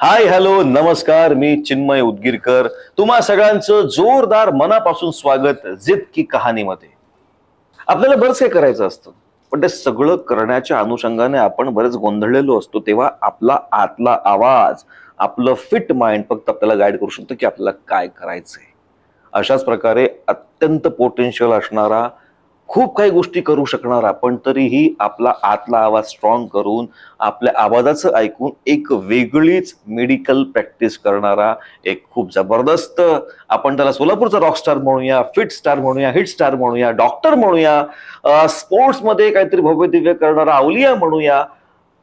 Hi hello नमस्कार, मी चिन्मय उदगीरकर. तुम्हा सगळ्यांचं जोरदार मनापासून स्वागत जिद की कहाणीमध्ये. आपल्याला बरंच काही करायचं असतं, पण ते सगळं करण्याच्या अनुषंगाने आपण बरेच गोंधळलेलो असतो. तेव्हा आपला आतला आवाज, आपलं फिट माइंड फक्त आपल्याला गाईड करू शकतो की आपल्याला काय करायचंय. अशाच प्रकारे अत्यंत पोटेन्शियल असणारा, खूप काही गोष्टी करू शकणारा, पण तरीही आपला आतला आवाज स्ट्रॉंग करून आपल्या आवाजाचं ऐकून एक वेगळीच मेडिकल प्रॅक्टिस करणारा, एक खूप जबरदस्त, आपण त्याला सोलापूरचा रॉकस्टार म्हणूया, फिट स्टार म्हणूया, हिट स्टार म्हणूया, डॉक्टर म्हणूया, स्पोर्ट्समध्ये काहीतरी भव्य दिव्य करणारा अवलिया म्हणूया,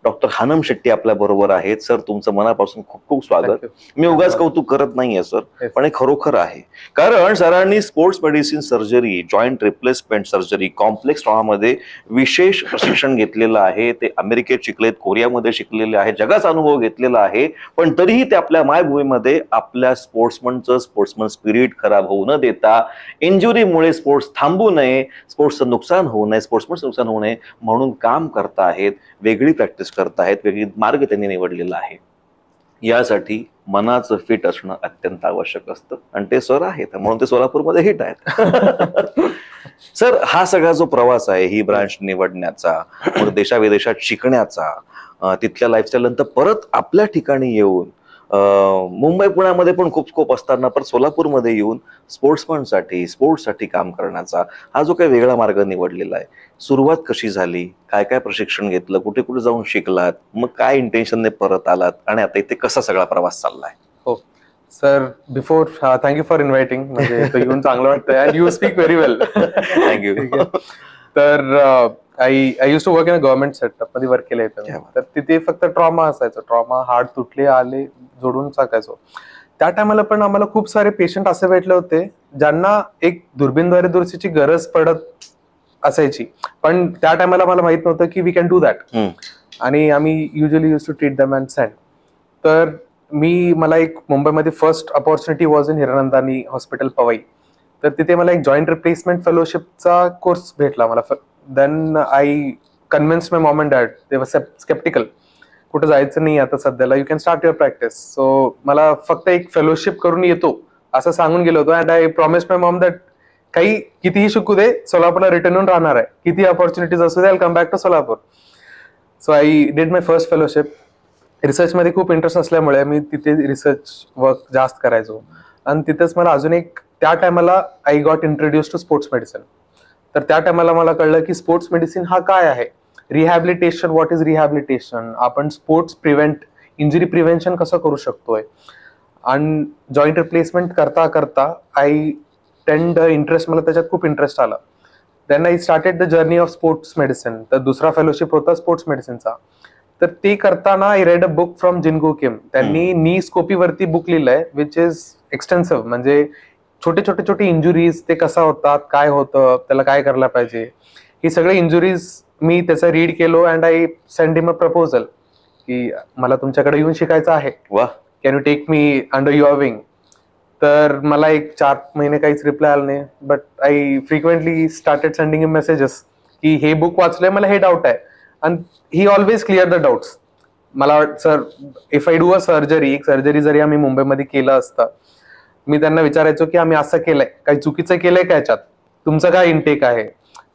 डॉक्टर हानम शेट्टी आपल्या बरोबर आहेत. सर, तुमचं मनापासून खूप खूप स्वागत. मी उगाच कौतुक करत नाहीये सर, पण हे खरोखर आहे. कारण सरांनी sports medicine surgery, joint replacement surgery, complex ट्रॉमामध्ये विशेष प्रशिक्षण घेतलेलं आहे. ते अमेरिकेत शिकलेत, कोरियामध्ये शिकलेले आहे, जगाचा अनुभव घेतलेला आहे. पण तरीही ते आपल्या मायभूमीमध्ये आपल्या स्पोर्ट्समन स्पिरिट खराब होऊ न देता, इंजुरीमुळे स्पोर्ट्स थांबू नये, स्पोर्ट्सचं नुकसान होऊ नये, स्पोर्ट्समनचं नुकसान होऊ नये म्हणून काम करताहेत, वेगळी प्रॅक्टिस करताहेत, वेगळी मार्ग त्यांनी निवडलेला आहे. यासाठी मनाचं फिट असणं अत्यंत आवश्यक असतं, आणि ते सर आहेत म्हणून ते सोलापूरमध्ये हिट आहेत. सर, हा सगळा जो प्रवास आहे, ही ब्रांच निवडण्याचा, मग देशाविदेशात शिकण्याचा, तिथल्या लाईफस्टाईल नंतर परत आपल्या ठिकाणी येऊन, मुंबई पुण्यामध्ये पण खूप स्कोप असताना परत सोलापूरमध्ये येऊन स्पोर्ट्ससाठी काम करण्याचा हा जो काही वेगळा मार्ग निवडलेला आहे, सुरुवात कशी झाली, काय काय प्रशिक्षण घेतलं, कुठे कुठे जाऊन शिकलात, मग काय इंटेन्शनने परत आलात, आणि आता इथे कसा सगळा प्रवास चाललाय? हो sir, before thank you for inviting. म्हणजे इथं येऊन चांगलं वाटतंय, and you speak very well. Thank you. तर I used to work in a government setup मध्ये वर्क केलं क्या होतं. बात. तर तिथे फक्त ट्रॉमा असायचं, ट्रॉमा, हाड तुटले आले जोडून टाकायचो. त्या टायमाला पण आम्हाला खूप सारे पेशंट असे भेटले होते ज्यांना एक दुर्बीनद्वारे दुरुस्तीची गरज पडत असायची, पण त्या टायमाला मला माहित नव्हतं की वी कॅन डू दॅट. आणि आम्ही usually used to treat them and send. तर मला एक मुंबईमध्ये first opportunity was in Hiranandani hospital Powai. तर तिथे मला एक जॉईंट रिप्लेसमेंट फेलोशिपचा कोर्स भेटला मला. Then I convince my mom and dad, they were sceptical, कुठं जायचं नाही आता सध्याला, you can start your practice. So मला फक्त एक फेलोशिप करून येतो असं सांगून गेलो होतो, and I promise my Maugham that काही कितीही शिकू दे, सोलापूरला रिटर्न येऊन राहणार आहे, किती अपॉर्च्युनिटीज असू दे, I come back to Solapur. So I did my first fellowship. रिसर्चमध्ये खूप इंटरेस्ट असल्यामुळे मी तिथे रिसर्च वर्क जास्त करायचो, आणि तिथेच मला अजून एक, त्या टायमाला I got introduce to sports medicine. तर त्या टायमाला मला कळलं की स्पोर्ट्स मेडिसिन हा काय आहे, रिहॅबिलिटेशन, व्हॉट इज रिहॅबिलिटेशन, आपण स्पोर्ट्स इंजुरी प्रिव्हेन्शन कसं करू शकतोय. आणि जॉईंट रिप्लेसमेंट करता करता आय टेंड इंटरेस्ट, मला त्याच्यात खूप इंटरेस्ट आला. Then I started the journey of sports medicine. तर दुसरा फेलोशिप होता स्पोर्ट्स मेडिसिनचा. तर ते करताना I read a book from Jin Goo Kim. त्यांनी नी स्कोपीवरती बुक लिहिलंय, विच इज एक्सटेन्सिव्ह. म्हणजे छोटे इंजुरीज ते कसा होतात, काय होतं, त्याला काय करायला पाहिजे, ही सगळे इंजुरीज मी त्याचा रीड केलो, and I send him a proposal की मला तुमच्याकडे येऊन शिकायचं आहे, वा, can you take me under your wing. तर मला एक 4 महिने काहीच रिप्लाय आला नाही, but I frequently started sending him messages की हे बुक वाचलंय, मला हे डाऊट आहे. आणि he always clear the doubts. मला sir, if I do a surgery, एक सर्जरी जरी आम्ही मुंबईमध्ये केलं असतं, मी त्यांना विचारायचो की आम्ही असं केलंय, काही चुकीचं केलंय का याच्यात, तुमचं काय इंटेक आहे,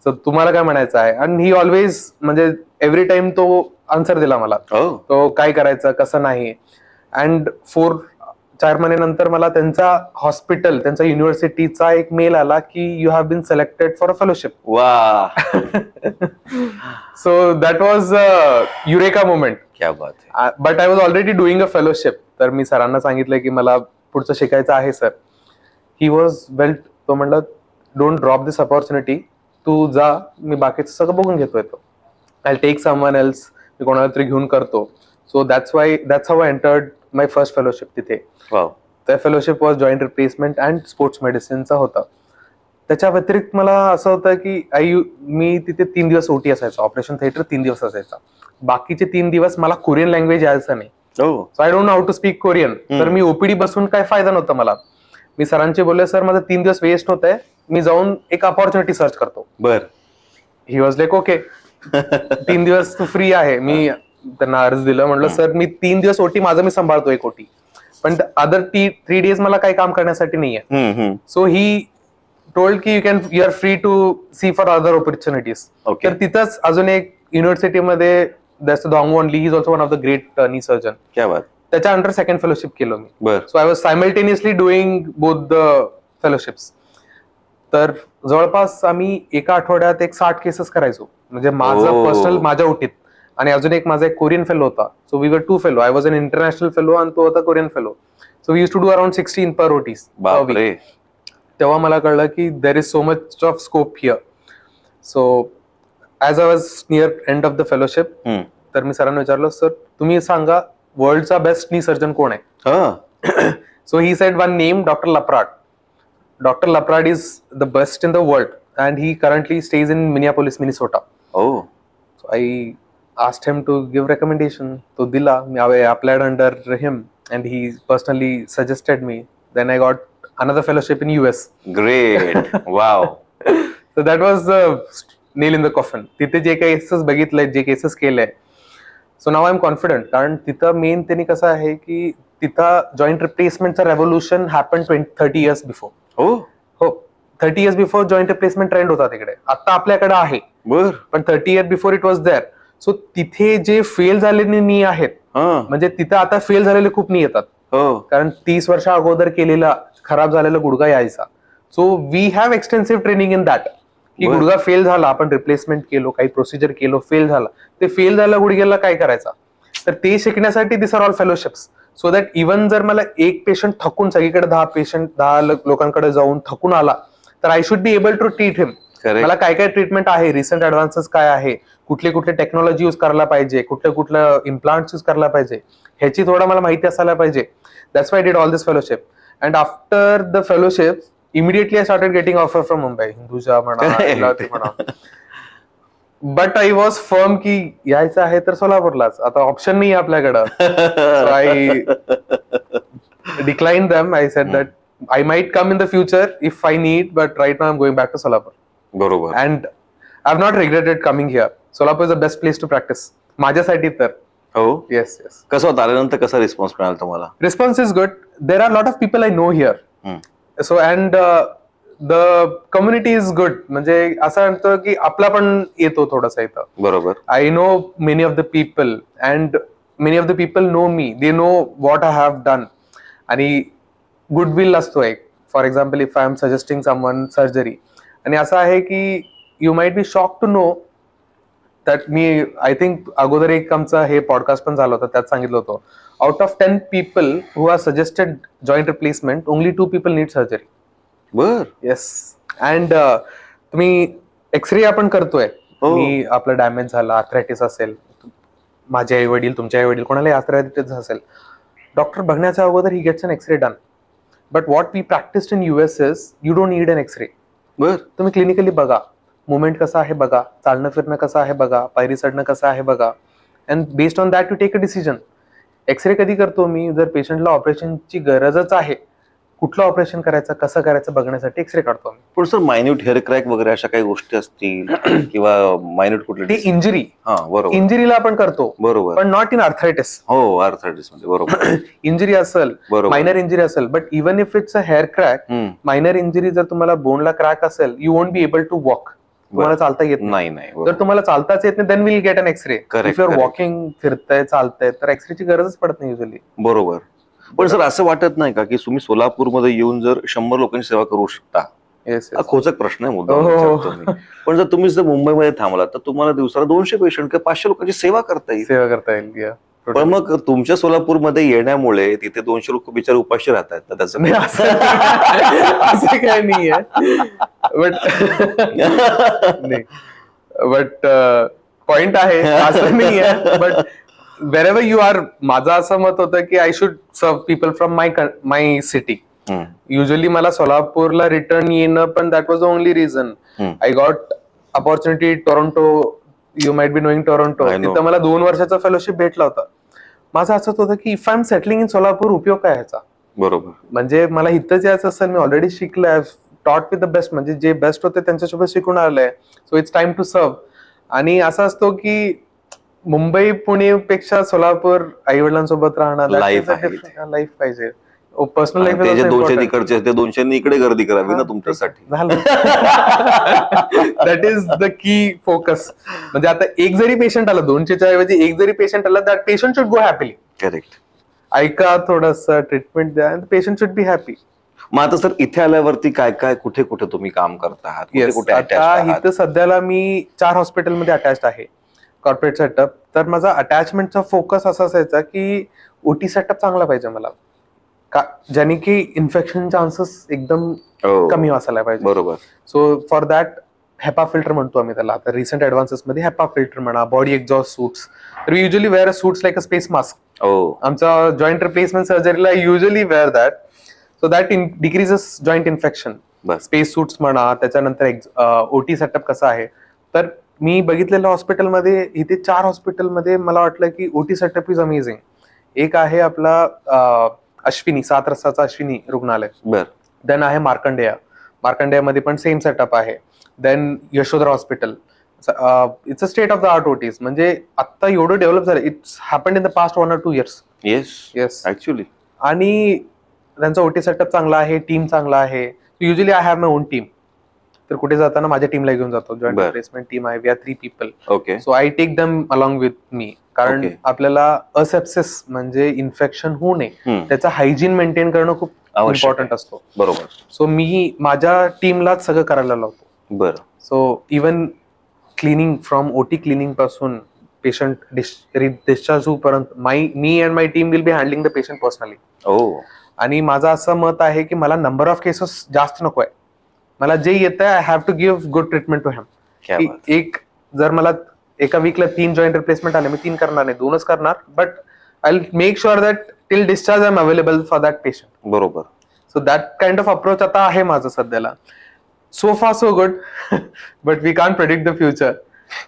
सर तुम्हाला काय म्हणायचं आहे. आणि ही ऑलवेज, म्हणजे एव्हरी टाइम तो आन्सर दिला मला, तो काय करायचं कसं नाही. अँड 4 महिन्यानंतर मला त्यांचा हॉस्पिटल, त्यांचा युनिव्हर्सिटीचा एक मेल आला की you have been selected for a fellowship. वा. So that was eureka moment. क्या बात है. But I was already doing a fellowship. तर मी सरांना सांगितलं की मला पुढचं शिकायचं आहे सर. ही वॉज वेल, तो म्हणलं डोंट ड्रॉप दिस अपॉर्च्युनिटी, तू जा, मी बाकीचं सगळं बघून घेतोय, तो आय टेक समवन एल्स, मी कोणाला तरी घेऊन करतो. So that's how I entered my first fellowship तिथे. त्या fellowship was joint replacement and sports मेडिसिनचा होता. त्याच्या व्यतिरिक्त मला असं होतं की मी तिथे 3 दिवस ओटी असायचा, ऑपरेशन थिएटर 3 दिवस असायचा. बाकीचे 3 दिवस मला कोरियन लँग्वेज यायचं नाही. So I don't know how to speak Korean. तर मी ओपीडी बसून काय फायदा नव्हता मला. मी सरांचे बोलले, सर माझं 3 दिवस वेस्ट होत आहे, मी जाऊन एक अपॉर्च्युनिटी सर्च करतो. बर. ही वॉज लाईक ओके, 3 दिवस तू फ्री आहे, मी त्यांना अर्ज दिलं, म्हटलं सर मी 3 दिवस ओटी माझं मी सांभाळतो, एक ओटी, पण अदर 3 डेज मला काही काम करण्यासाठी नाहीये. सो ही टोल्ड की you are free to see for other opportunities. Okay. तर तिथंच अजून एक युनिव्हर्सिटीमध्ये Dongwoo only, he is also one of the great knee surgeon. क्या बात. त्याच्या अंडर सेकंड फेलोशिप केलं मी. बर. So I was simultaneously doing both the fellowships. तर जवळपास आम्ही एका आठवड्यात एक 60 केसेस करायचो, म्हणजे माझं पर्सनल माझ्या ओटीत, आणि अजून एक माझा एक कोरियन फेलो होता. So we were 2 fellow. I was an international fellow आणि तो होता Korean fellow. So we use to do around 16 per OTs. तेव्हा मला कळलं की there is so much of scope here. So as I was near end of the fellowship, तर मी सरांना विचारलं, सर तुम्ही सांगा वर्ल्डचा बेस्ट नी सर्जन कोण आहे? So he said one name, doctor Laprade. Dr. Laprade is the best in the world and he currently stays in Minneapolis, Minnesota. Oh. So I asked him to give recommendation. So dila, I applied under him and he personally suggested me. Then I got another fellowship in US. Great. Wow. So that was the nail in the coffin. तिथे जे cases बघितले, जे cases केले, so now I am confident. कारण तिथं main त्यांनी कसं आहे की तिथं जॉईंट रिप्लेसमेंटचं रेव्होल्युशन हॅपन 30 इयर्स बिफोर. हो, 30 years before joint replacement trend होता तिकडे. आता आपल्याकडे आहे, पण 30 year before it was there. So तिथे जे फेल झालेले नी आहेत, म्हणजे तिथं आता फेल झालेले खूप नी येतात, कारण 30 वर्षा अगोदर केलेला खराब झालेला गुडघा यायचा. So we have extensive training in that, की गुडघा फेल झाला, आपण रिप्लेसमेंट केलो, काही प्रोसिजर केलो, फेल झाला, ते फेल झाला गुडघ्याला काय करायचा, तर ते शिकण्यासाठी this are all fellowships. So that even जर मला एक पेशंट थकून, सगळीकडे 10 लोकांकडे जाऊन थकून आला, तर I should be able to treat him. मला काय काय ट्रीटमेंट आहे, रिसेंट ऍडव्हान्सेस काय आहे, कुठले कुठले टेक्नॉलॉजी युज करायला पाहिजे, कुठलं इम्प्लांट्स युज करायला पाहिजे, ह्याची थोडा मला माहिती असायला पाहिजे. That's why I did all this fellowship. And after the fellowship immediately I started getting offer from Mumbai, Hinduja म्हणा. बट आय वॉज फर्म की यायचं आहे तर सोलापूरलाच, आता ऑप्शन नाही आपल्याकडं. So I decline them. I said that I might come in the future if I need, but right now I am going back to Solapur. बरोबर. And I have not regretted coming here. Solapur is the best place to practise माझ्यासाठी तर. हो. Yes yes. कसं होतं आल्यानंतर, कसा response मिळाला तुम्हाला? Response is good. There are lot of people I know here. So and the community is good. म्हणजे असं म्हणतो की आपला पण येतो थोडासा इथं. बरोबर. I know many of the people and many of the people know me. They know what I have done. आणि गुडविल असतो एक. For example if I am suggesting someone surgery, आणि असं आहे की you might be shock to know that मी I think अगोदर एक आमचा हे पॉडकास्ट पण झाला होता, त्यात सांगितलं होतं, out of 10 people who are suggested joint replacement, only 2 people need surgery. बर. येस. अँड तुम्ही एक्सरे आपण करतोय, मी आपलं डॅमेज झाला, आर्थरायटिस असेल, माझे आई वडील, तुमचे आई वडील, कोणाला आर्थरायटिस असेल, डॉक्टर बघण्याच्या अगोदर he gets an x-ray done. But what we practised in US is you don't need an x-ray. बर. तुम्ही क्लिनिकली बघा, मुवमेंट कसा आहे बघा, चालणं फिरणं कसं आहे बघा, पायरी चढणं कसं आहे बघा, and based on that you take a decision. X-ray कधी करतो मी, जर पेशंटला ऑपरेशनची गरजच आहे, कुठलं ऑपरेशन करायचं, कसं करायचं बघण्यासाठी एक्सरे काढतो मी. पण सर मायन्यूट हेअर क्रॅक वगैरे अशा काही गोष्टी असतील किंवा मायन्यूट कुठले ते इंजुरी, बरोबर, इंजुरीला आपण करतो, बरोबर, पण नॉट इन आर्थरायटिस. हो, आर्थरायटिस मध्ये बरोबर. इंजुरी असेल, मायनर इंजुरी असेल, but even if it's a hair crack, minor injury जर तुम्हाला बोनला क्रॅक असेल, you won't be able to walk. तुम्हाला चालता येत नाही. जर तुम्हाला चालताच येत नाही, then will get an X-ray. If your walking, फिरतंय, चालतंय, तर एक्सरेची गरजच पडत नाही युजली. बरोबर. पण सर असं वाटत नाही का की तुम्ही सोलापूरमध्ये येऊन जर 100 लोकांची सेवा करू शकता? हा खोचक प्रश्न आहे, मुद्दा. पण जर तुम्ही जर मुंबईमध्ये थांबला तर तुम्हाला दिवसाला 200 पेशंट किंवा 500 लोकांची सेवा करता येईल. पण मग तुमच्या सोलापूरमध्ये येण्यामुळे तिथे 200 लोक बिचारे उपाशी राहतात, तर त्याचं असं काय नाहीये. बट पॉइंट आहे, असं नाहीये. बट wherever you are, माझं असं मत होतं की I should serve people from my city. Usually मला सोलापूरला रिटर्न येणं, पण that was the only reason. I got opportunity Toronto. You might be knowing Toronto. तिथं मला 2 वर्षाचा फेलोशिप भेटला होता. माझं असंच होतं की if I am settling in Solapur, उपयोग काय ह्याचा? बरोबर. म्हणजे मला इथंच यायचं असेल, मी ऑलरेडी शिकलोय, टॉट विथ द बेस्ट, म्हणजे जे बेस्ट होते त्यांच्यासोबत शिकून आलंय. So it's time to serve. आणि असं असतो की मुंबई पुणे पेक्षा सोलापूर आई वडिलांसोबत राहणार Life आहे लाईफ पाहिजे. पर्सनल आणि ते जे 200 लाईफ तिकडचे ते 200 इकडे गर्दी करावी ना तुमच्यासाठी. That is the key focus. म्हणजे आता एक जरी पेशंट आला 200च्या ऐवजी एक जरी पेशंट आला that patient should go happily. Correct. ऐका थोडस ट्रीटमेंट द्या पेशंट शुड बी हॅपी. मग आता सर इथे आल्यावरती काय काय कुठे कुठे तुम्ही काम करता आहात, कुठे कुठे attached आता आहात? इथं सध्याला मी 4 हॉस्पिटलमध्ये अटॅच आहे कॉर्पोरेट सेटअप. तर माझा अटॅचमेंटचा फोकस असा असायचा की ओटी सेटअप चांगला पाहिजे मला, ज्याने की इन्फेक्शन चान्सेस एकदम हो, कमी असायला पाहिजे. बरोबर. So for that HEPA filter म्हणतो आम्ही त्याला. आता रिसेंट ऍडव्हान्सेस मध्ये हेपा फिल्टर म्हणा, बॉडी एक्झॉस्ट सूट्स. तर we usually wear suits like a space mask. हो, आमचा जॉईंट रिप्लेसमेंट सर्जरीला usually wear that. So that decreases joint infection. बस. स्पेस सूट्स म्हणा, त्याच्यानंतर ओटी सेटअप कसा आहे. तर मी बघितलेल्या हॉस्पिटलमध्ये इथे 4 हॉस्पिटलमध्ये मला वाटलं की ओटी सेटअप इज अमेझिंग. एक आहे आपला अश्विनी, 7 रस्त्याचा अश्विनी रुग्णालय. बर. देन आहे मार्कंडेयामध्ये पण सेम सेटअप आहे. Then Yashodhara hospital. It's a state of the art OTs. म्हणजे आता एवढं डेव्हलप झालं. It's happened in the past 1 or 2 years. Yes actually. आणि त्यांचा ओटी सेटअप चांगला आहे, टीम चांगला आहे. Usually I have my own team. तर कुठे जाताना माझ्या टीमला घेऊन जातो. जॉईंट बर. रिप्लेसमेंट टीम आहे. We are 3 people. Okay. So I take them along with me. कारण Okay. आपल्याला असेप्सिस म्हणजे इन्फेक्शन होऊ नये हम्म, त्याचा हायजीन मेंटेन करणं खूप आवश्यक इम्पॉर्टंट असतो. बरोबर. सो मी माझ्या टीमलाच सगळं करायला लावतो. बर. So even cleaning from OT cleaning पासून पेशंट डिस्चार्ज होईपर्यंत मी and my team will be handling the patient personally. ओ. आणि माझं असं मत आहे की मला नंबर ऑफ केसेस जास्त नको आहे. मला जे येत आहे I have to give good treatment to क्या हिम. बात. एक जर मला एका वीकला 3 जॉईंट रिप्लेसमेंट आले, मी 3 करणार नाही, 2च करणार. But I make sure that till discharge I am available for that patient. बरोबर. So that kind of approach आता आहे माझं सध्याला. So far so good. But we can't predict the future.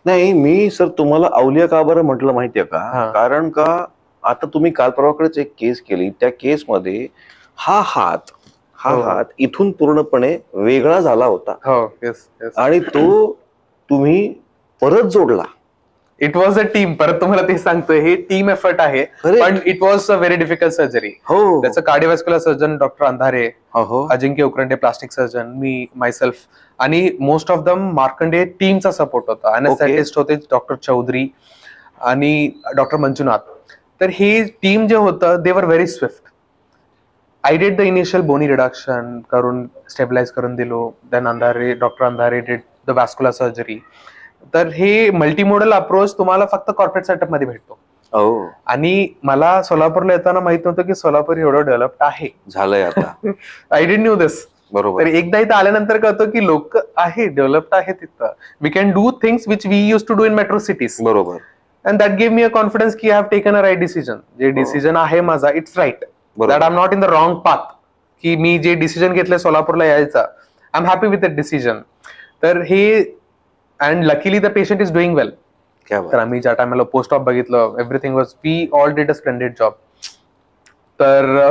नाही, मी सर तुम्हाला अवलिया का बरं म्हटलं माहितीये का? हा. कारण का आता तुम्ही काल परवाकडेच एक केस केली. त्या केसमध्ये हा हात हो. इथून पूर्णपणे वेगळा झाला होता हो, येस येस. आणि तो तुम्ही परत जोडला. It was a team. परत तुम्हाला ते सांगतोय, हे टीम एफर्ट आहे. अरे. पण it was a very difficult surgery. हो. त्याचं कार्डिओव्हास्क्युलर सर्जन डॉक्टर अंधारे, हो. अजिंक्य उकरंडे प्लास्टिक सर्जन, मी मायसेल्फ, आणि मोस्ट ऑफ दम मार्कंडे टीमचा सपोर्ट होता. अनेस्थेटिस्ट होते डॉक्टर चौधरी आणि डॉक्टर मंजुनाथ. तर हे टीम जे होतं they were very swift. I did the initial bony reduction करून स्टेबलाइज करून दिलो. Then doctor Andhare did the vascular surgery. तर हे मल्टीमोडल अप्रोच तुम्हाला फक्त कॉर्पोरेट सेटअप मध्ये भेटतो. हो. आणि मला सोलापूरला येताना माहित नव्हतं की सोलापूर एवढं डेव्हलप्ड आहे. झालंय आता. आय डिड न्यू दिस. बरोबर. तर एकदा इथं आल्यानंतर कळतं की लोक आहे, डेव्हलप्ड आहे तिथं. We can do things which we use to do in metro cities. बरोबर. And that give me a confidence की I have taken a right decision. जे डिसिजन आहे माझा it's right. That I am not in the wrong path. की मी जे decision घेतलंय सोलापूरला यायचा, I am happy with that decision. तर हे and luckily the patient is doing well. क्या तर बात. आम्ही ज्या टायमाला पोस्ट ऑफ बघितलं, everything was, we all did a splendid job. तर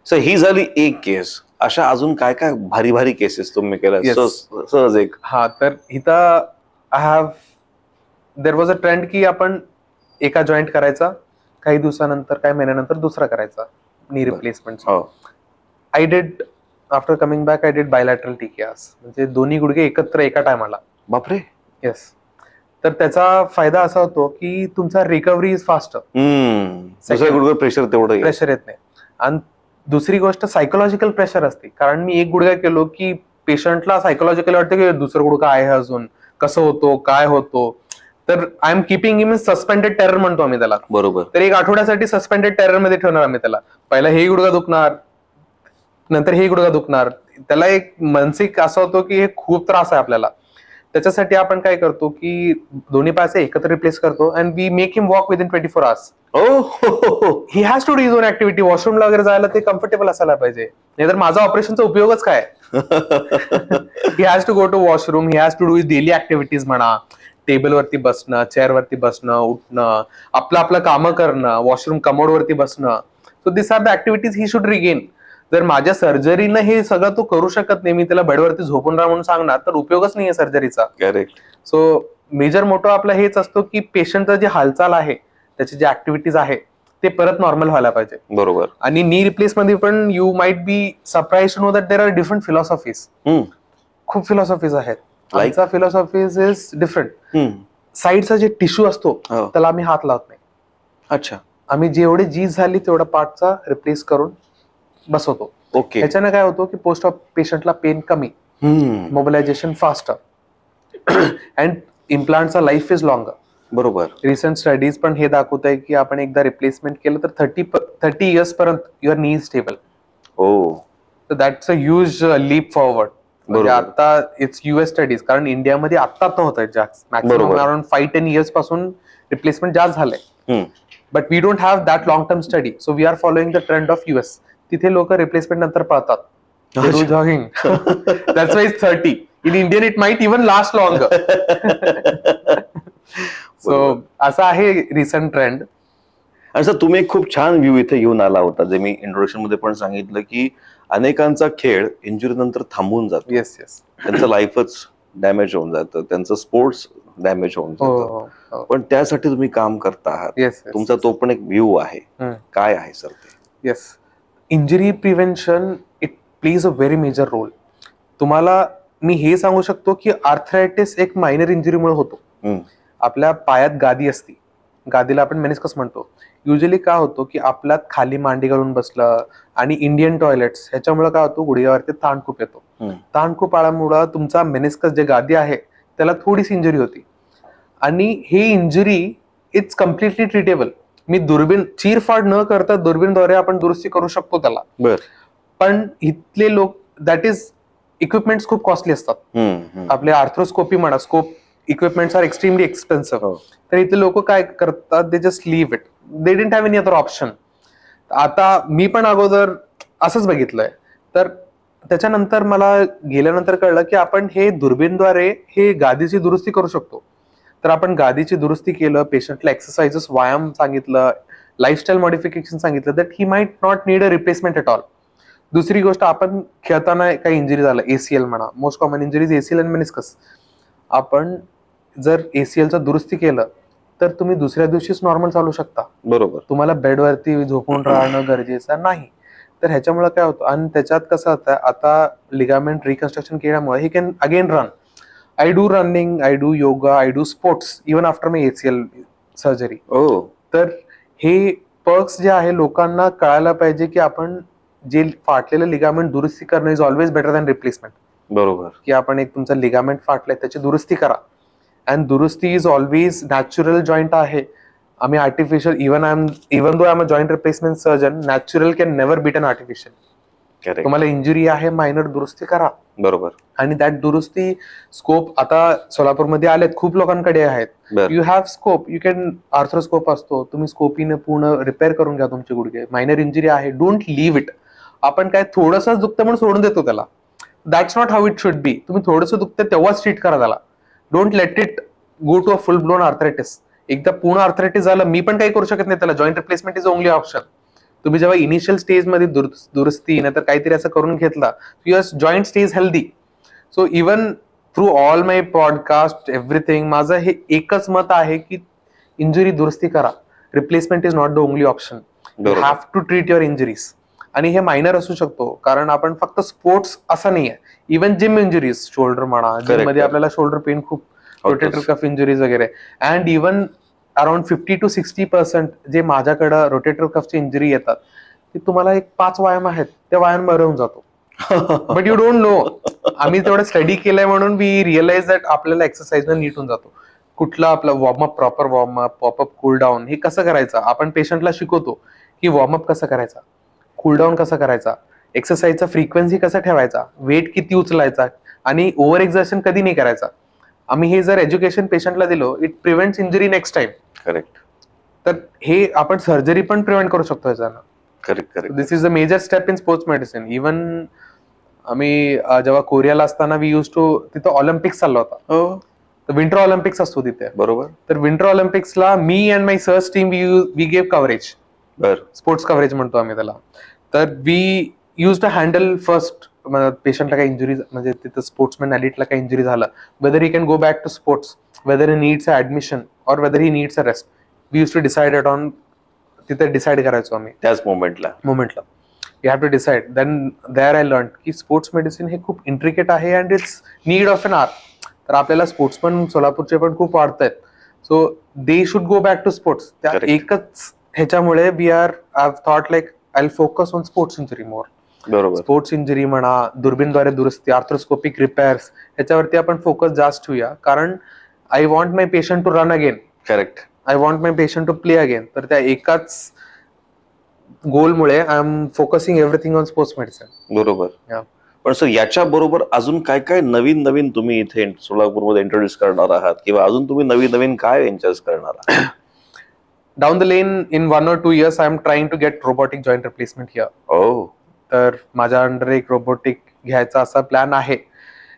सर ही झाली एक केस. अशा अजून काय काय भारी भारी केसेस तुम्ही केल्या? Yes. सहज एक. हा, तर इथं I have there was a trend की आपण एका जॉईंट करायचा, काही दिवसानंतर काही महिन्यानंतर दुसरा करायचा नी बरं. रिप्लेसमेंट. हो. I did after coming back I did bilateral TKRs, म्हणजे दोन्ही गुडघे एकत्र एका टायमाला. बापरे. येस. तर त्याचा फायदा असा होतो की तुमचा रिकव्हरी इज फास्ट. दुसऱ्या गुडघ्यावर प्रेशर तेवढं येत. प्रेशर येत नाही. आणि दुसरी गोष्ट सायकोलॉजिकल प्रेशर असते. कारण मी एक गुडघा केलो की पेशंटला सायकोलॉजिकली वाटतं की दुसरा गुडघा आहे अजून, कसं होतो, काय होतो. तर I am keeping him in suspended terror म्हणतो आम्ही त्याला. बरोबर. तर एक आठवड्यासाठी सस्पेंडेड टेरर मध्ये ठेवणार आम्ही त्याला. पहिला हे गुडघा दुखणार, नंतर हे गुडघा दुखणार. त्याला एक मानसिक असं होतो की हे खूप त्रास आहे आपल्याला. त्याच्यासाठी आपण काय करतो की दोन्ही पायाचे एकत्र रिप्लेस करतो and we make him walk within 24 hours. He has to do his own activity. वॉशरूमला वगैरे जायला ते कम्फर्टेबल असायला पाहिजे, नाहीतर माझा ऑपरेशनचा उपयोगच काय. He has to go to washroom, he has to do his daily activities म्हणा, टेबलवरती बसणं, चेअरवरती बसणं, उठणं, आपलं कामं करणं, वॉशरूम कमोडवरती बसणं. So this are the activities he should regain. जर माझ्या सर्जरीनं हे सगळं तो करू शकत नाही, मी त्याला बेडवरती झोपून राहा म्हणून सांगणार, तर उपयोगच नाहीये सर्जरीचा. करेक्ट. सो मेजर मोटो आपला हेच असतो की पेशंटचा जी हालचाल आहे, त्याची जी ऍक्टिव्हिटीज आहे ते परत नॉर्मल व्हायला पाहिजे. बरोबर. आणि नी रिप्लेस मध्ये पण you might be surprise to know that there are different philosophies. खूप फिलॉसॉफीज आहेत. आमचा फिलॉसॉफीज इज डिफरंट. साईडचा जे टिश्यू असतो त्याला आम्ही हात लावत नाही. अच्छा. आम्ही जेवढी झीज झाली तेवढा पार्टचा रिप्लेस करून बसवतो. ओके. त्याच्यानं काय होतं की पोस्ट ऑफ पेशंटला पेन कमी, मोबिलायझेशन फास्टर अँड इम्प्लांटचा लाईफ इज लॉंगर. बरोबर. रिसेंट स्टडीज पण हे दाखवत आहे की आपण एकदा रिप्लेसमेंट केलं तर 30 इयर्स पर्यंत युअर नी स्टेबल. तर that's a huge leap forward. म्हणजे आता इट्स US स्टडीज, कारण इंडियामध्ये आता होत आहे जास्त, मॅक्सिमम अराउंड 5-10 इयर्स पासून रिप्लेसमेंट जास्त झालंय. But we don't have that long term study, so we are following the trend of US. तिथे लोक रिप्लेसमेंट नंतर पळतात. Jogging. That's why it's 30. In Indian it might even last longer. So असं आहे recent trend. आणि sir तुम्ही एक खूप छान व्ह्यू इथे घेऊन आला होता, जे मी इंट्रोडक्शन मध्ये पण सांगितलं की अनेकांचा खेळ इंजुरी नंतर थांबून जातो. येस. त्यांचं लाईफच डॅमेज होऊन जातं, त्यांचं स्पोर्ट्स डॅमेज होऊन जातं. पण त्यासाठी तुम्ही काम करता आहात. तुमचा तो पण एक व्ह्यू आहे. काय आहे सर ते? Yes. Injury prevention it plays a very major role. तुम्हाला मी हे सांगू शकतो की आर्थरायटिस एक मायनर इंजुरीमुळे होतो. आपल्या पायात गादी असते, गादीला आपण मेनिस्कस म्हणतो. युजली काय होतो की आपल्यात खाली मांडी घालून बसलं आणि इंडियन टॉयलेट्स ह्याच्यामुळे काय होतो, गुडघ्यावरती ताण खूप येतो. ताण खूप आल्यामुळं तुमचा मेनिस्कस जे गादी आहे त्याला थोडीशी इंजुरी होती. आणि हे इंजुरी इट्स कम्प्लिटली ट्रीटेबल. मी चीरफाड न करता दुर्बीणद्वारे आपण दुरुस्ती करू शकतो त्याला. पण इथले लोक दॅट इज इक्विपमेंट्स खूप कॉस्टली असतात. आपले आर्थ्रोस्कोपी म्हणा, scope equipments are extremely expensive. तर इथले लोक काय करतात, they just leave it. They didn't have any other option. आता मी पण अगोदर असंच बघितलंय. तर त्याच्यानंतर मला गेल्यानंतर कळलं की आपण हे दुर्बीणद्वारे हे गादीची दुरुस्ती करू शकतो. तर आपण गादीची दुरुस्ती केलं, पेशंटला एक्सरसाइजेस, व्यायाम सांगितलं, लाईफस्टाईल मॉडिफिकेशन सांगितलं, that he might not need a replacement at all. दुसरी गोष्ट, आपण खेळताना काही इंजुरी झालं, ACL म्हणा, मोस्ट कॉमन इंजुरीज ACL आणि मेनिस्कस. आपण जर ACLचं दुरुस्ती केलं तर तुम्ही दुसऱ्या दिवशीच नॉर्मल चालू शकता. बरोबर. तुम्हाला बेडवरती झोपून राहणं गरजेचं नाही. तर ह्याच्यामुळे काय होतं, आणि त्याच्यात कसं होतं, आता लिगामेंट रिकन्स्ट्रक्शन केल्यामुळे he can again run. I do running, I do yoga, I do sports even after my ACL surgery. तर हे पर्क्स जे आहे लोकांना कळायला पाहिजे की आपण जे फाटलेलं लिगामेंट दुरुस्ती करणं is always better than replacement. बरोबर. की आपण एक तुमचं लिगामेंट फाटलंय त्याची दुरुस्ती करा. अँड दुरुस्ती इज ऑलवेज नॅचरल जॉईंट आहे. आम्ही artificial, even though I am a joint replacement surgeon, natural can never beat an artificial. तुम्हाला इंजुरी आहे, मायनर दुरुस्ती करा. बरोबर. आणि दॅट दुरुस्ती स्कोप आता सोलापूरमध्ये आलेत, खूप लोकांकडे आहेत. You have scope, you can, arthroscope असतो, तुम्ही स्कोपीने पूर्ण रिपेअर करून घ्या तुमचे गुडघे. मायनर इंजुरी आहे, डोंट लिव्ह इट. आपण काय थोडंसं दुखतं म्हणून सोडून देतो त्याला. That's not how it should be. तुम्ही थोडंसं दुखतं तेव्हाच ट्रीट करा त्याला. Don't let it go to a full blown arthritis. एकदा पूर्ण आर्थरायटिस झालं, मी पण काही करू शकत नाही त्याला. Joint replacement is only option. तुम्ही जेव्हा इनिशियल स्टेज मध्ये दुरुस्ती नाहीतर काहीतरी असं करून घेतला, your joint stays healthy. So even through all my podcast everything, माझं हे एकच मत आहे की इंजुरी दुरुस्ती करा. Replacement is not the only option. You have to treat your injuries. आणि हे मायनर असू शकतो, कारण आपण फक्त स्पोर्ट्स असं नाहीये, इवन जिम इंजुरीज, शोल्डर म्हणा, जिम मध्ये आपल्याला शोल्डर पेन खूप, रोटेटर कफ इंजुरीज वगैरे. अँड इवन अराउंड 50 to 60% जे माझ्याकडं रोटेटर कफची इंजुरी येतात, ती तुम्हाला एक 5 व्यायाम आहेत, त्या व्यायाम बरं जातो. But you don't know. आम्ही तेवढं स्टडी केलंय म्हणून वी रिअलाइज दॅट आपल्याला एक्सरसाइज नीट होऊन जातो. कुठला आपला warm up, proper warm up, popup, cool down, हे कसं करायचं आपण पेशंटला शिकवतो की वॉर्मअप कसं करायचा, कूल डाऊन कसं करायचा, एक्सरसाइजचा फ्रिक्वेन्सी कसा ठेवायचा, वेट किती उचलायचा, आणि ओव्हर एक्झर्शन कधी नाही करायचा. आम्ही हे जर एज्युकेशन पेशंटला दिलो, it prevents injury next time. Correct. तर हे आपण सर्जरी पण प्रिव्हेंट करू शकतो याच्यानं. Correct. This is a major step in sports medicine. Even आम्ही जेव्हा कोरियाला असताना वी यूज टू, तिथं ऑलिम्पिक्स चालला होता. विंटर ऑलिम्पिक्स असतो तिथे. बरोबर. तर विंटर ऑलिम्पिक्सला मी and my search team we gave coverage. Sports coverage म्हणतो आम्ही त्याला. तर we use to handle first पेशंटला काही इंजुरी, म्हणजे तिथं स्पोर्ट्समॅन ॲथलीटला काही इंजुरी झालं, whether he can go back to sports, whether he needs a admission or whether he needs a rest. We used to decide it on तिथे decide करायचो आम्ही त्याच मोमेंटला. You have to decide. Then there I learn की sports medicine हे खूप intricate आहे and it's need of an hour. तर आपल्याला स्पोर्ट्स पण सोलापूरचे पण खूप वाढत आहेत. So they should go back to sports. त्या Correct. एकच ह्याच्यामुळे we are I thought like I will focus on sports injury more. बरोबर. स्पोर्ट्स इंजुरी म्हणा, दुर्बीनद्वारे दुरुस्ती, आर्थ्रोस्कोपिक रिपेअर्स, ह्याच्यावरती आपण फोकस जास्त ठेवूया. कारण I want my patient to run again. Correct. I want my patient to play again. तर त्या एकाच गोलमुळे I am focusing everything on sports medicine. बरोबर. Yeah. पण सर याच्या बरोबर अजून काय काय नवीन नवीन तुम्ही इथे सोलापूरमध्ये इंट्रोड्यूस करणार आहात किंवा अजून तुम्ही नवीन नवीन काय इंट्रोड्यूस करणार आहात? Down the lane in 1 or 2 years I am trying to get robotic joint replacement here. ओ. तर माझ्या अंडर एक रोबोटिक घ्यायचा असा प्लॅन आहे.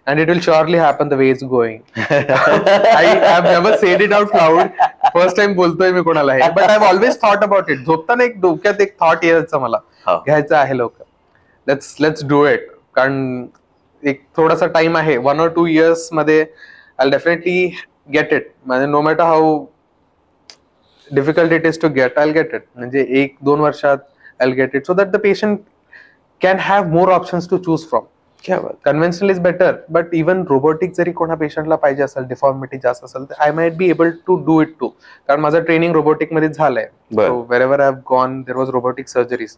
And it will surely happen the way it's going. I have never said it out loud. First time बोलतोय मी कोणाला हे. But I've always thought about it. झोपताना एक डोक्यात एक थॉट यायचं मला. हा. घ्यायचं आहे लोक. Let's do it. कारण एक थोडासा टाइम आहे. 1 or 2 years मध्ये I'll definitely get it. म्हणजे no matter how difficult it is to get, I'll get it. म्हणजे 1-2 वर्षात I'll get it so that the patient can have more options to choose from. क्या बात. Conventional is better, but even robotic जरी कोणा पेशंटला पाहिजे असेल, deformity जास्त असेल, तर I might be able to do it too. कारण माझं ट्रेनिंग रोबोटिक मध्ये झालंय. So wherever I have gone there was robotic surgeries.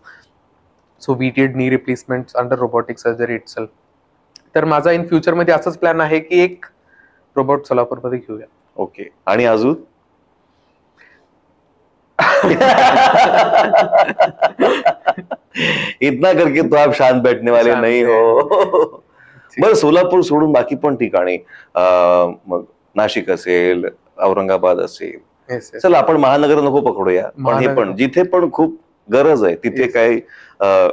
So we did knee replacement under robotic surgery itself. तर माझा इन फ्युचर मध्ये असंच plan आहे की एक रोबोट सोलापूरमध्ये घेऊया. ओके. आणि अजून इतना करके तो आप शांत बैठने वाले शांत नहीं हो. बरं, सोलापूर सोडून बाकी पण ठिकाणी मग नाशिक असेल, औरंगाबाद असेल, Yes, yes. चला आपण महानगर नको पकडूया, पण हे महानगर. पण जिथे पण खूप गरज आहे तिथे Yes. काही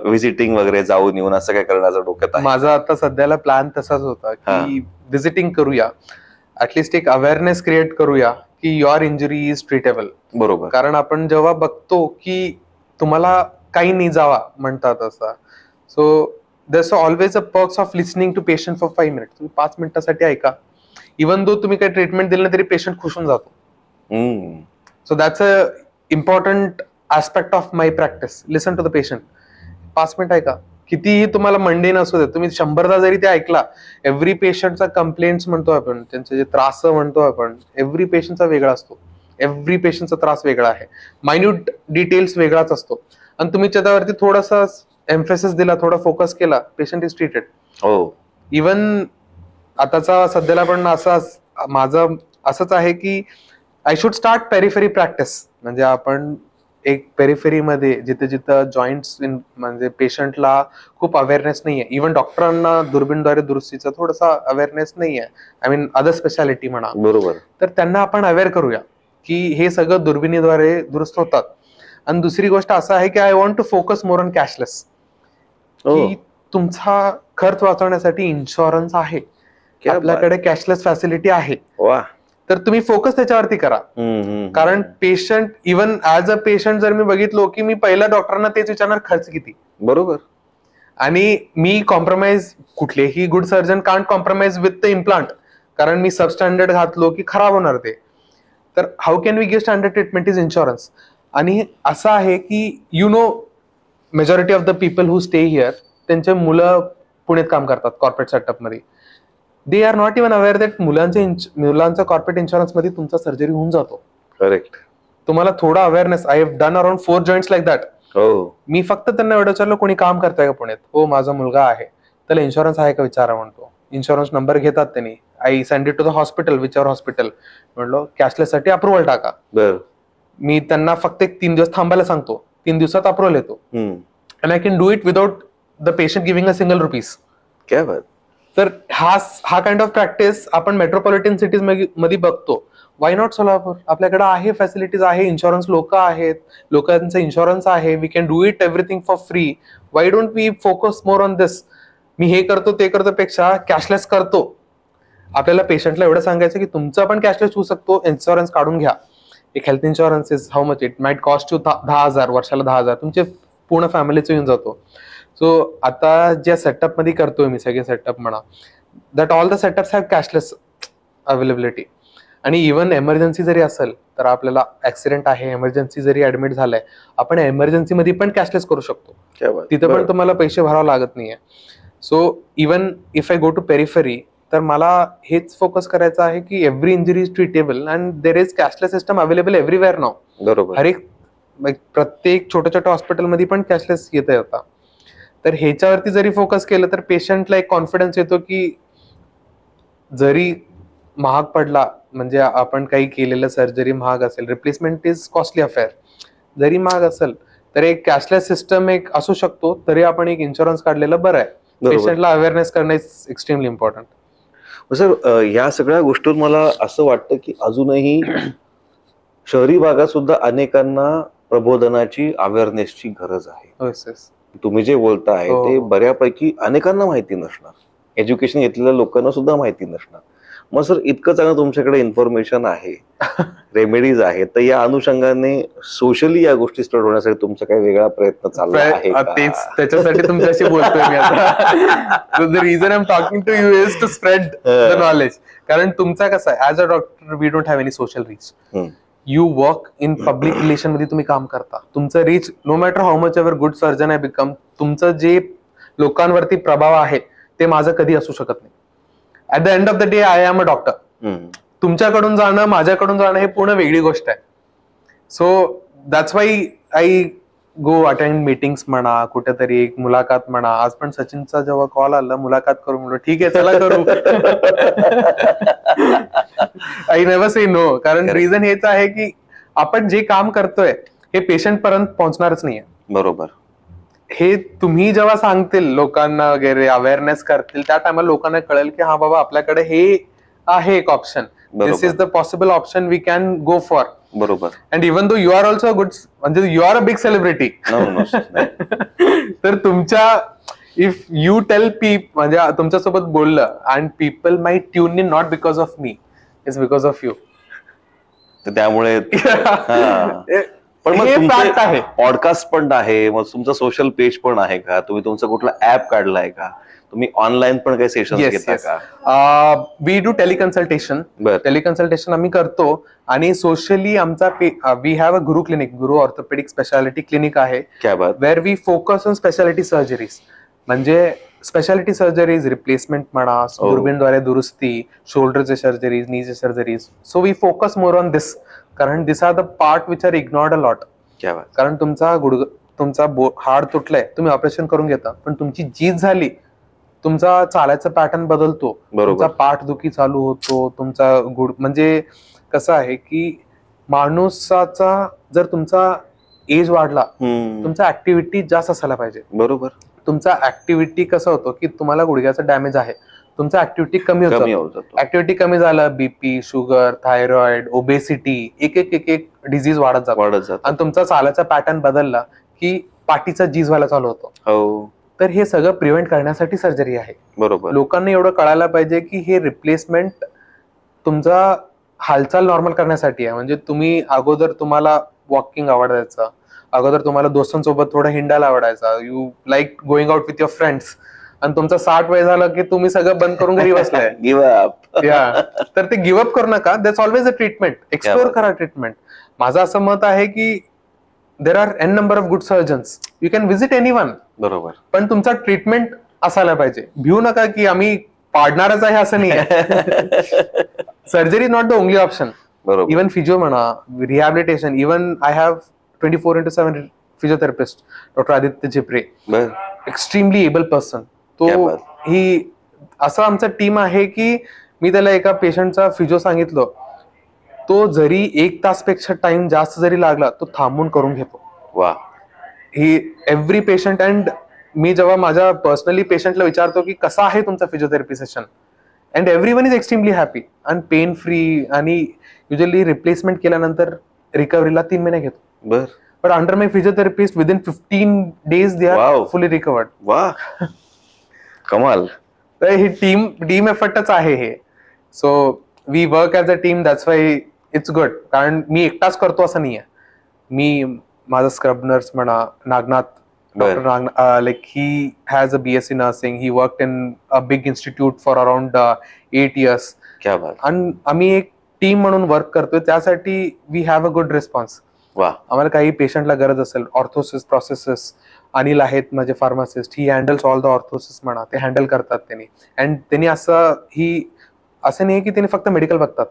व्हिजिटिंग वगैरे जाऊन येऊन असं काय करण्याचं डोक्यात आहे? माझा आता सध्याला प्लॅन तसाच होता की विजिटिंग करूया, ऍटलिस्ट एक अवेअरनेस क्रिएट करूया की युअर इंजुरी इज ट्रीटेबल. बरोबर. कारण आपण जेव्हा बघतो की तुम्हाला काही नाही जावा म्हणतात असं, so there's always a perks of listening to patient for 5 minutes. तुम्ही 5 मिनिटासाठी ऐका, इवन दो तुम्ही काही ट्रीटमेंट दिलं तरी पेशंट खुश होऊन जातो. So that's a important aspect of my practice. Listen to the patient. 5 minute ऐका. कितीही तुम्हाला मंडेन असू दे, तुम्ही 100दा जरी ते ऐकला, एव्हरी पेशंटचा कंप्लेंट्स म्हणतो आपण, त्यांचे जे त्रास म्हणतो आपण, एव्हरी पेशंटचा वेगळा असतो. एव्हरी पेशंटचा त्रास वेगळा आहे, मायन्यूट डिटेल्स वेगळाच असतो. आणि तुम्ही त्याच्यावरती थोडासा एम्फेसिस दिला, थोडा फोकस केला, पेशंट इज ट्रीटेड. हो. इवन आताचा सध्याला पण माझं असंच आहे की I should start periphery practice. म्हणजे आपण एक पेरिफेरीमध्ये जिथे जिथं जॉईंट्स म्हणजे पेशंटला खूप अवेअरनेस नाहीये, इव्हन डॉक्टरांना दुर्बीनद्वारे दुरुस्तीचा थोडासा अवेअरनेस नाहीये, आय मीन अदर स्पेशालिटी म्हणा, बरोबर. तर त्यांना आपण अवेअर करूया की हे सगळं दुर्बिणीद्वारे दुरुस्त होतात. आणि दुसरी गोष्ट असं आहे की I want to focus more on cashless. की तुमचा खर्च वाचवण्यासाठी इन्शुरन्स आहे, आपल्याकडे कॅशलेस फॅसिलिटी आहे, वा. तर तुम्ही फोकस त्याच्यावरती करा. कारण patient, even as a patient जर मी बघितलो की मी पहिल्या डॉक्टरांना तेच विचारणार, खर्च किती. बरोबर. आणि मी कॉम्प्रोमाइज, कुठलेही good surgeon can't compromise with the implant, कारण मी सबस्टँडर्ड घातलो की खराब होणार ते. तर how can we give standard treatment is insurance. आणि असं आहे की you know majority of the people who stay here, त्यांचे मुलं पुण्यात काम करतात कॉर्पोरेट सेटअप मध्ये. They are not even aware that मुलांचा कॉर्पोरेट इन्शुरन्स मध्ये तुमचा सर्जरी होऊन जातो. करेक्ट. तुम्हाला थोडा awareness. I have done around 4 joints like that. हो. मी फक्त त्यांना एवढं विचारलं, कोणी काम करताय का पुण्यात? हो, माझा मुलगा आहे. त्याला इन्शुरन्स आहे का विचारा म्हणतो. इन्शुरन्स नंबर घेतात त्यांनी. I send it to the hospital, विचार हॉस्पिटल. म्हणलो कॅशलेस साठी अप्रुव्हल टाका. मी त्यांना फक्त एक 3 दिवस थांबायला सांगतो, 3 दिवसात अप्रुव्हल येतो. And I can do it without the patient giving a single rupees. क्या बात. तर हा काइंड ऑफ प्रॅक्टिस आपण मेट्रोपॉलिटन सिटीज मध्ये बघतो. Why not Solapur? आपल्याकडे आहे, फॅसिलिटीज आहे, इन्शुरन्स लोक आहेत, लोकांचं इन्शुरन्स आहे, we can do it everything for free. Why don't we focus more on this? मी हे करतो ते करतो पेक्षा कॅशलेस करतो. आपल्याला पेशंटला एवढं सांगायचं की तुमचा पण कॅशलेस होऊ शकतो, इन्शुरन्स काढून घ्या. एक health insurance is how much? It might cost you 10,000, वर्षाला 10,000, तुमचे पूर्ण फॅमिलीचं येऊन जातो. सो आता ज्या सेटअप मध्ये करतोय मी, सगळे सेटअप म्हणा, that all the setups have cashless availability. आणि इव्हन एमर्जन्सी जरी असेल तर आपल्याला ऍक्सिडेंट आहे, एमर्जन्सी जरी ऍडमिट झालाय, आपण एमर्जन्सी मध्ये पण कॅशलेस करू शकतो. क्या बात. तिथं बरं. पण तुम्हाला पैसे भरावं लागत नाहीये. So even if I go to periphery, तर मला हेच फोकस करायचं आहे की every injury is treatable and there is cashless system available everywhere now. बरोबर. हर एक प्रत्येक छोट्या छोट्या हॉस्पिटलमध्ये पण कॅशलेस येत आता. तर ह्याच्यावरती जरी फोकस केलं तर पेशंटला एक कॉन्फिडन्स येतो की जरी महाग पडला, म्हणजे आपण काही केलेलं सर्जरी महाग असेल, रिप्लेसमेंट इज कॉस्टली अफेअर, जरी महाग असेल तर एक कॅशलेस सिस्टम एक असू शकतो, तरी आपण एक इन्शुरन्स काढलेलं बरं आहे. पेशंटला अवेअरनेस करणं इज एक्स्ट्रीमली इम्पॉर्टंट. सर, या सगळ्या गोष्टीवर मला असं वाटतं की अजूनही शहरी भागात सुद्धा अनेकांना प्रबोधनाची अवेअरनेसची गरज आहे. तुम्ही जे बोलताय हो. ते बऱ्यापैकी अनेकांना माहिती नसणार, एज्युकेशन घेतलेल्या लोकांना सुद्धा माहिती नसणार. मग सर, इतकं चांगलं तुमच्याकडे इन्फॉर्मेशन आहे, रेमेडीज आहेत, तर या अनुषंगाने सोशली या गोष्टी स्प्रेड होण्यासाठी तुमचा काही वेगळा प्रयत्न चालला आहे का? तेच त्याच्यासाठी तुमच्याशी बोलतोय मी आता. The reason I am talking to you is to spread the knowledge. कारण तुमचा कसं आहे, as a doctor we don't have any social reach. You work in public relation मध्ये तुम्ही काम करता. तुमचं reach, no matter how much ever good surgeon I become, तुमचं जे लोकांवरती प्रभाव आहे ते माझं कधी असू शकत नाही. At the end of the day I am a doctor. तुमच्याकडून जाणं, माझ्याकडून जाणं हे पूर्ण वेगळी गोष्ट आहे. So that's why I go attend meetings म्हणा, कुठेतरी एक मुलाखत म्हणा. आज पण सचिनचा जेव्हा कॉल आला मुलाखत करू, म्हणलं ठीक आहे चला करू. I never say no. कारण रिझन हेच आहे की आपण जे काम करतोय हे पेशंट पर्यंत पोहोचणारच नाहीये. बरोबर. हे तुम्ही जेव्हा सांगतील लोकांना वगैरे, अवेअरनेस करतील, त्या टायमाला लोकांना कळेल की हा बाबा आपल्याकडे हे आहे एक option. This is the possible option we can go for. बरोबर. And even though you are also good, म्हणजे you are a big celebrity. तर तुमच्या इफ यू टेल म्हणजे तुमच्यासोबत बोललं and people may tune in not because of me, it's because of you. त्यामुळे पण मग फॅक्ट आहे. पॉडकास्ट पण आहे, मग तुमचं सोशल पेज पण आहे का? तुम्ही तुमचं कुठला ऍप काढलाय का? तुम्ही ऑनलाईन पण काही सेशन घेता का? We do teleconsultation. टेलिकन्सल्टेशन आम्ही करतो. आणि सोशली आमचा we have a Guru clinic, Guru orthopaedic speciality clinic आहे, where we focus on speciality surgeries. म्हणजे स्पेशालिटी सर्जरीज, रिप्लेसमेंट म्हणा, दुर्बीणद्वारे दुरुस्ती, शोल्डरचे surgeries, niche surgeries. So we focus more on this, कारण this are the part which are ignored a lot. कारण तुमचा हाड तुटलाय, तुम्ही ऑपरेशन करून घेता, पण तुमची झीज झाली, तुमचा चालायचा पॅटर्न बदलतो, तुमचा पाठदुखी चालू होतो, तुमचा म्हणजे कसं आहे की माणूसाचा जर तुमचा एज वाढला, तुमचा ऍक्टिव्हिटी जास्त असायला पाहिजे. बरोबर. तुमचा ऍक्टिव्हिटी कसं होतं की तुम्हाला गुडघ्याचा डॅमेज आहे, तुमचा ऍक्टिव्हिटी कमी होतो. ऍक्टिव्हिटी कमी झालं, बीपी, शुगर, थायरॉइड, ओबेसिटी, एक एक एक एक डिझीज वाढत जातो. आणि तुमचा चालायचा पॅटर्न बदलला की पाठीचा झीज व्हायला चालू होतो. तर हे सगळं प्रिव्हेंट करण्यासाठी सर्जरी आहे. बरोबर. लोकांना एवढं कळायला पाहिजे की हे रिप्लेसमेंट तुमचा हालचाल नॉर्मल करण्यासाठी आहे. म्हणजे तुम्ही अगोदर तुम्हाला वॉकिंग आवडायचं, अगोदर तुम्हाला दोस्तांसोबत थोडं हिंडायला आवडायचा, you like going out with your friends, आणि तुमचं 60 वय झालं की तुम्ही सगळं बंद करून घरी बसलाय. तर ते गिव्ह अप करू नका. That's always a treatment. Explore करा ट्रीटमेंट. माझं असं मत आहे की there are n number of good surgeons, you can visit anyone. बरोबर. पण तुमचा ट्रीटमेंट असायला पाहिजे. भिऊ नका की आम्ही पाडणारच आहे असं नाही आहे. Surgery is not the only option. Even physio म्हणा, rehabilitation. Even I have 24/7 physiotherapist, doctor Aditya Chipre, extremely able person. तो ही असं आमचा टीम आहे की मी त्याला एका पेशंटचा फिजिओ सांगितलं, तो जरी 1 तासपेक्षा टाइम जास्त जरी लागला तो थांबून करून घेतो. वा. He every patient. अँड मी जेव्हा माझ्या पर्सनली पेशंटला विचारतो की कसा आहे तुमचा physiotherapy session, and everyone is extremely happy and pain free. आणि युजली रिप्लेसमेंट केल्यानंतर रिकव्हरीला 3 महिने घेतो. But under my physiotherapist within 15 days they are fully recovered. वा, कमाल. तर ही टीम एफर्टच आहे हे. So we work as a team, that's why it's good. कारण मी एकटाच करतो असं नाहीये. मी माझा स्क्रब नर्स म्हणा, Nagnath, doctor Nagnath, like he has a BSc nursing. He worked in a big institute for around 8 years. आणि आम्ही एक टीम म्हणून वर्क करतोय त्यासाठी we have a good response. वा. आम्हाला काही पेशंटला गरज असेल, ऑर्थोसिस प्रोसेसेस, अनिल आहेत माझे pharmacist, he handles all the orthosis म्हणा, ते हँडल करतात त्यांनी. अँड त्यांनी असं नाही की त्यांनी फक्त मेडिकल बघतात.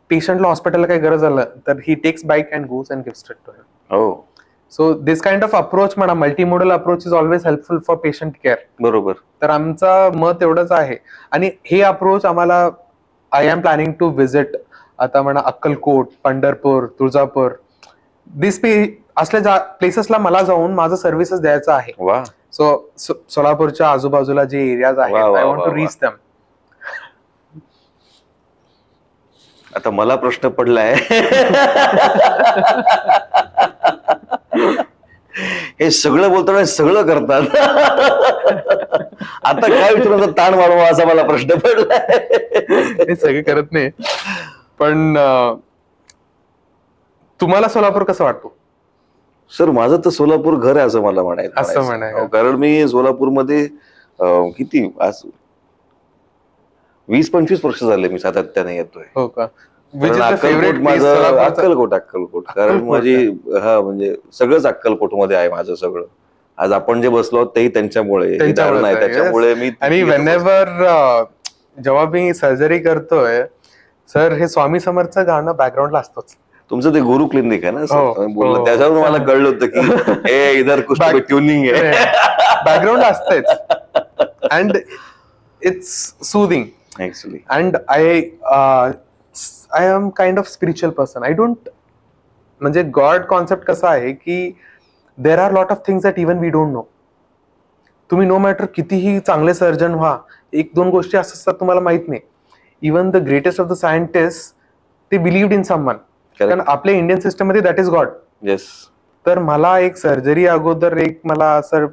पेशंटला हॉस्पिटलला काही गरज आलं तर he takes bike and goes and gives it to him. हो, so this kind of approach म्हणा, multimodal approach is always helpful for patient care. बरोबर. तर आमचा मत एवढंच आहे. आणि हे अप्रोच आम्हाला, I am planning to visit आता म्हणा अक्कलकोट, पंढरपूर, तुळजापूर, दिस असल्या प्लेसेसला मला जाऊन माझं सर्व्हिसेस द्यायचं आहे. वा. सो सोलापूरच्या आजूबाजूला जे एरियाज आहेत, वा, वा, आय वॉन्ट वा, टू वा. Reach them. आता मला प्रश्न पडलाय. हे सगळं बोलताना सगळं करतात. आता काय विचारायचं, ताण वाढवा असा मला प्रश्न पडलाय. हे सगळे करत नाही, पण तुम्हाला सोलापूर कसं वाटतो? सर, माझं तर सोलापूर घर आहे असं मला म्हणायचं. असं म्हणायचं. हो, कारण मी सोलापूरमध्ये किती आज 20-25 वर्ष झाले मी सातत्याने येतोय. हो का? कारण अक्कलकोट माझं, अक्कलकोट कारण माझी, हा म्हणजे सगळंच अक्कलकोटमध्ये आहे माझं सगळं. आज आपण जे बसलो आहोत तेही त्यांच्यामुळे, त्याच्यामुळे मी. आणि वेनेवर जेव्हा मी सर्जरी करतोय सर, हे स्वामी समर्थचं गाणं बॅकग्राऊंडला असतोच. तुमचं ते गुरु क्लिनिक आहे ना बोललं, हो. त्याच्यावरून मला कळलं होतं की हे इधर कुछ ट्युनिंग आहे. बॅकग्राऊंड असतेच. And it's soothing actually. And I am kind of spiritual person. I don't, म्हणजे गॉड कॉन्सेप्ट कसा आहे की there are lot of things that even we don't know. तुम्ही नो मॅटर कितीही चांगले सर्जन व्हा, 1-2 गोष्टी असतात तुम्हाला माहित नाही. Even the greatest of the scientist, ते बिलीव्ड इन समवन. कारण आपल्या इंडियन सिस्टम मध्ये दॅट इज गॉड. येस. तर मला एक सर्जरी अगोदर मला सर,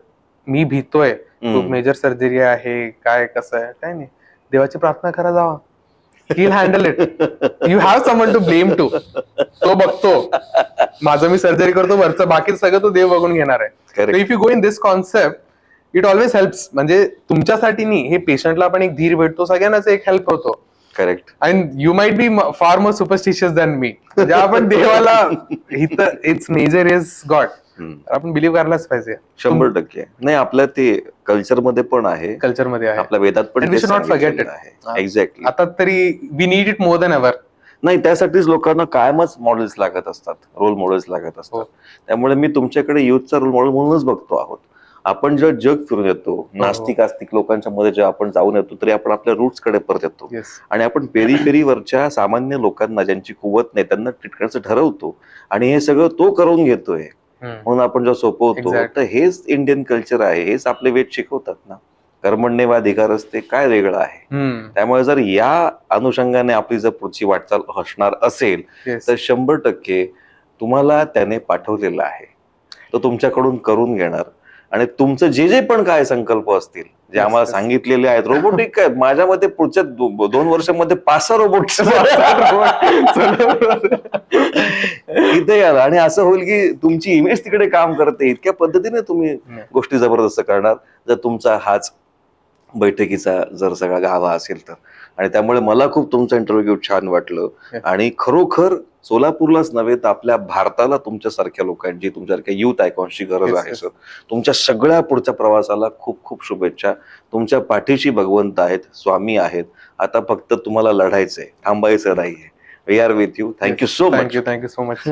मी भीतोय, खूप मेजर सर्जरी आहे, काय कसं आहे काय नाही, देवाची प्रार्थना करा, जावा, he will handle it. You have someone to blame to. तो बघतो माझं, मी सर्जरी करतो, वरचं बाकी सगळं तो देव बघून घेणार आहे. If you go in this concept, it always helps. म्हणजे तुमच्यासाठी नाही, हे पेशंटला पण एक धीर भेटतो, सगळ्यांनाच एक हेल्प होतो. करेक्ट. अँड यू माइट बी फार मोर सुपरस्टिशियस दॅन मी. म्हणजे आपण देवाला, इट्स मेजर इज गॉड, आपण बिलीव्ह करायलाच पाहिजे. 100%. नाही, आपल्या ते कल्चरमध्ये पण आहे, कल्चरमध्ये आहे, आपल्या वेदात पण we should not forget it. Exactly. आता तरी we need it more than ever. नाही, त्यासाठीच लोकांना कायमच मॉडेल्स लागत असतात, रोल मॉडेल्स लागत असतात. त्यामुळे मी तुमच्याकडे युथचा रोल मॉडेल म्हणूनच बघतो आहोत. आपण जेव्हा जग फिरून येतो, नास्तिक आस्तिक लोकांच्या मध्ये जेव्हा आपण जाऊन येतो, तरी आपण आपल्या रूट्स कडे परत येतो. आणि आपण पेरीफेरीवरच्या सामान्य लोकांना, ज्यांची कुवत नाही, त्यांना ट्रीट करायचं ठरवतो. आणि हे सगळं तो करून घेतोय म्हणून आपण जेव्हा सोपवतो, तर हेच इंडियन कल्चर आहे, हेच आपले वेद शिकवतात ना. कर्मण्येवाधिकार असते, काय वेगळं आहे. त्यामुळे जर या अनुषंगाने आपली जर पुढची वाटचाल असणार असेल, तर 100% तुम्हाला त्याने पाठवलेलं आहे, तो तुमच्याकडून करून घेणार. आणि तुमचं जे जे पण काय संकल्प असतील, जे आम्हाला सांगितलेले आहेत, रोबोटिक आहेत, माझ्या मते पुढच्या 2 वर्षांमध्ये 5-6 रोबोट इथे याल. आणि असं होईल की तुमची इमेज तिकडे काम करते, इतक्या पद्धतीने तुम्ही गोष्टी जबरदस्त करणार, जर तुमचा हाच बैठकीचा जर सगळा गाभा असेल तर. आणि त्यामुळे मला खूप तुमचा इंटरव्ह्यू छान वाटलं. आणि खरोखर सोलापूरलाच नव्हे तर आपल्या भारताला तुमच्यासारख्या लोकांची, तुमच्यासारख्या युथ आयकॉन्सची गरज आहे सर. तुमच्या सगळ्या पुढच्या प्रवासाला खूप खूप शुभेच्छा. तुमच्या पाठीशी भगवंत आहेत, स्वामी आहेत. आता फक्त तुम्हाला लढायचंय, थांबायचं नाहीये. We are with you. Thank you so much. Thank you so much.